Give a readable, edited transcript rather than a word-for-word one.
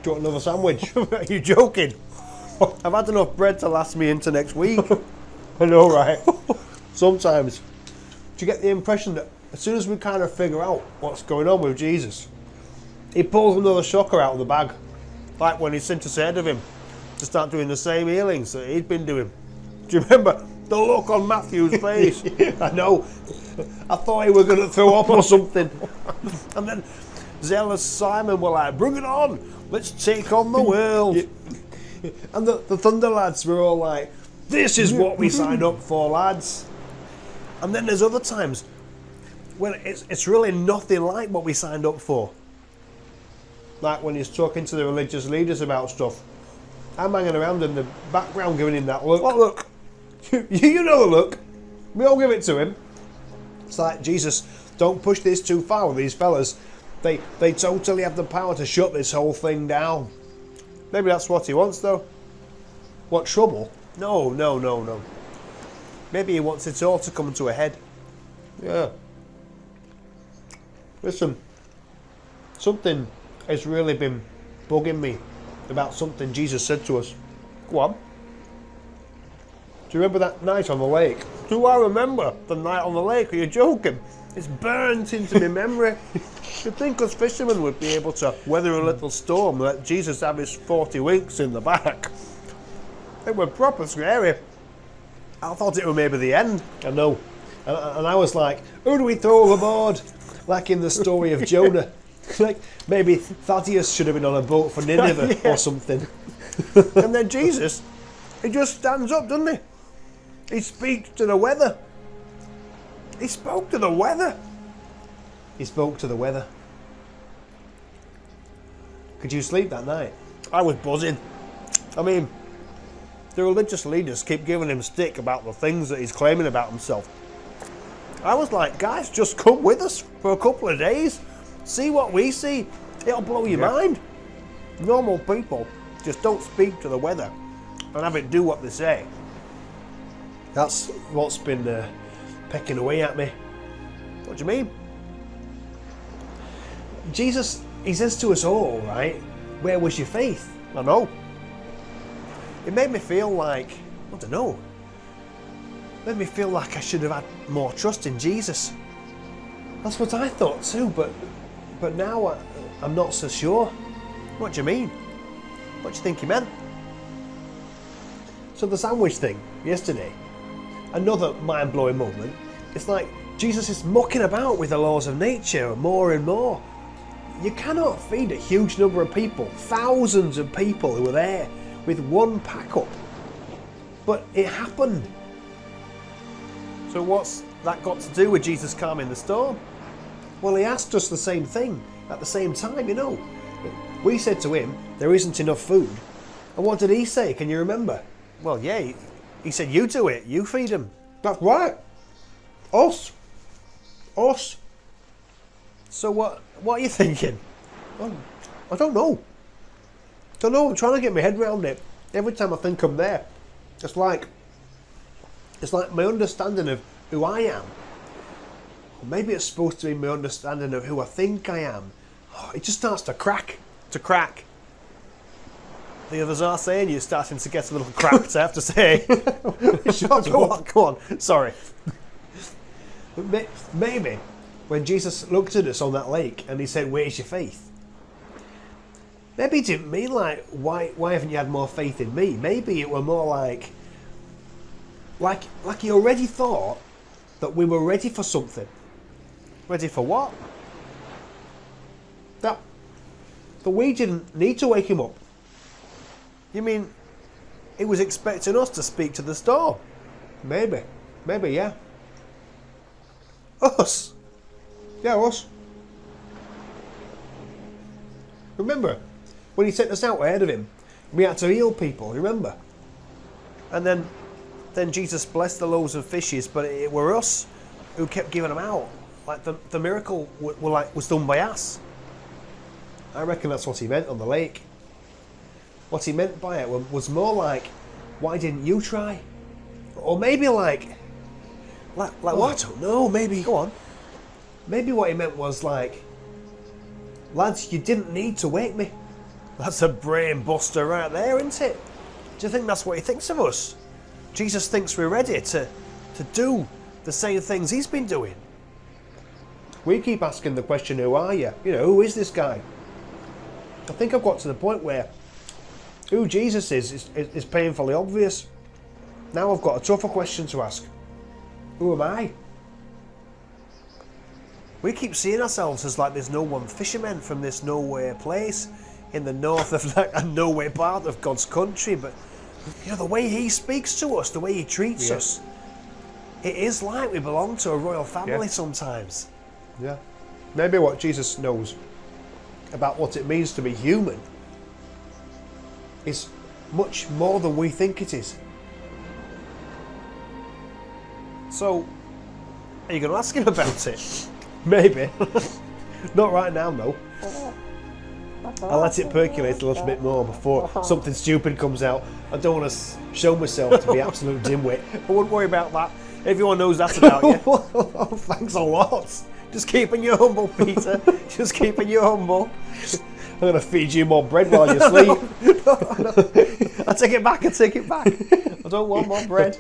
Do you want another sandwich? Are you joking? I've had enough bread to last me into next week. I know, right? Sometimes. Do you get the impression that as soon as we kind of figure out what's going on with Jesus, he pulls another shocker out of the bag, like when he sent us ahead of him to start doing the same healings that he'd been doing. Do you remember the look on Matthew's face? I know. I thought he was going to throw up or something. And then zealous Simon were like, bring it on, let's take on the world. And the Thunder lads were all like, this is what we signed up for, lads. And then there's other times when it's really nothing like what we signed up for. Like when he's talking to the religious leaders about stuff. I'm hanging around in the background giving him that look. What look? You know the look. We all give it to him. It's like, Jesus, don't push this too far with these fellas. They totally have the power to shut this whole thing down. Maybe that's what he wants, though. What, trouble? No. Maybe he wants it all to come to a head. Yeah. Listen, something has really been bugging me about something Jesus said to us. Go on. Do you remember that night on the lake? Do I remember the night on the lake? Are you joking? It's burnt into my memory. You'd think us fishermen would be able to weather a little storm and let Jesus have his 40 winks in the back. It was proper scary. I thought it was maybe the end. I know. And I was like, who do we throw overboard? Like in the story of Jonah. Like maybe Thaddeus should have been on a boat for Nineveh or something. And then Jesus, he just stands up, doesn't he? He speaks to the weather. He spoke to the weather. He spoke to the weather. Could you sleep that night? I was buzzing. I mean, the religious leaders keep giving him stick about the things that he's claiming about himself. I was like, guys, just come with us for a couple of days. See what we see. It'll blow your mind. Normal people just don't speak to the weather and have it do what they say. That's what's been pecking away at me. What do you mean? Jesus, he says to us all, right, where was your faith? I know. It made me feel like, I don't know, made me feel like I should have had more trust in Jesus. That's what I thought too, but now I'm not so sure. What do you mean? What do you think he meant? So the sandwich thing yesterday, another mind-blowing moment. It's like Jesus is mucking about with the laws of nature more and more. You cannot feed a huge number of people, thousands of people who were there with one pack-up. But it happened. So what's that got to do with Jesus calming the storm? Well, he asked us the same thing at the same time, you know. We said to him, there isn't enough food. And what did he say? Can you remember? Well, yeah, he said, you do it. You feed them. That's right. Us. So what are you thinking? Well, I don't know. I'm trying to get my head around it. Every time I think I'm there, it's like my understanding of who I am. Or maybe it's supposed to be my understanding of who I think I am. Oh, it just starts to crack. The others are saying you're starting to get a little cracked, I have to say. Go on. Sorry. Maybe when Jesus looked at us on that lake and he said, where's your faith? Maybe he didn't mean like, why haven't you had more faith in me? Maybe it were more like he already thought that we were ready for something. Ready for what? That we didn't need to wake him up. You mean he was expecting us to speak to the storm? Maybe, yeah. Us? Yeah, us. Remember, when he sent us out ahead of him, we had to heal people, remember? And then Jesus blessed the loaves of fishes, but it were us who kept giving them out. Like the miracle was done by us. I reckon that's what he meant on the lake. What he meant by it was more like, why didn't you try? Or maybe like what? I don't know, maybe. Go on. Maybe what he meant was like, lads, you didn't need to wake me. That's a brain buster right there, isn't it? Do you think that's what he thinks of us? Jesus thinks we're ready to do the same things he's been doing. We keep asking the question, who are you? You know, who is this guy? I think I've got to the point where who Jesus is painfully obvious. Now I've got a tougher question to ask. Who am I? We keep seeing ourselves as like there's no one fishermen from this nowhere place in the north of like a nowhere part of God's country, but you know, the way he speaks to us, the way he treats us, it is like we belong to a royal family sometimes. Yeah. Maybe what Jesus knows about what it means to be human is much more than we think it is. So, are you going to ask him about it? Maybe. Not right now, though. I'll let it percolate a little bit more before something stupid comes out. I don't want to show myself to be absolute dimwit. I wouldn't worry about that. Everyone knows that about you. Oh, thanks a lot. Just keeping you humble, Peter. Just keeping you humble. I'm going to feed you more bread while you sleep. No. I take it back. I don't want more bread.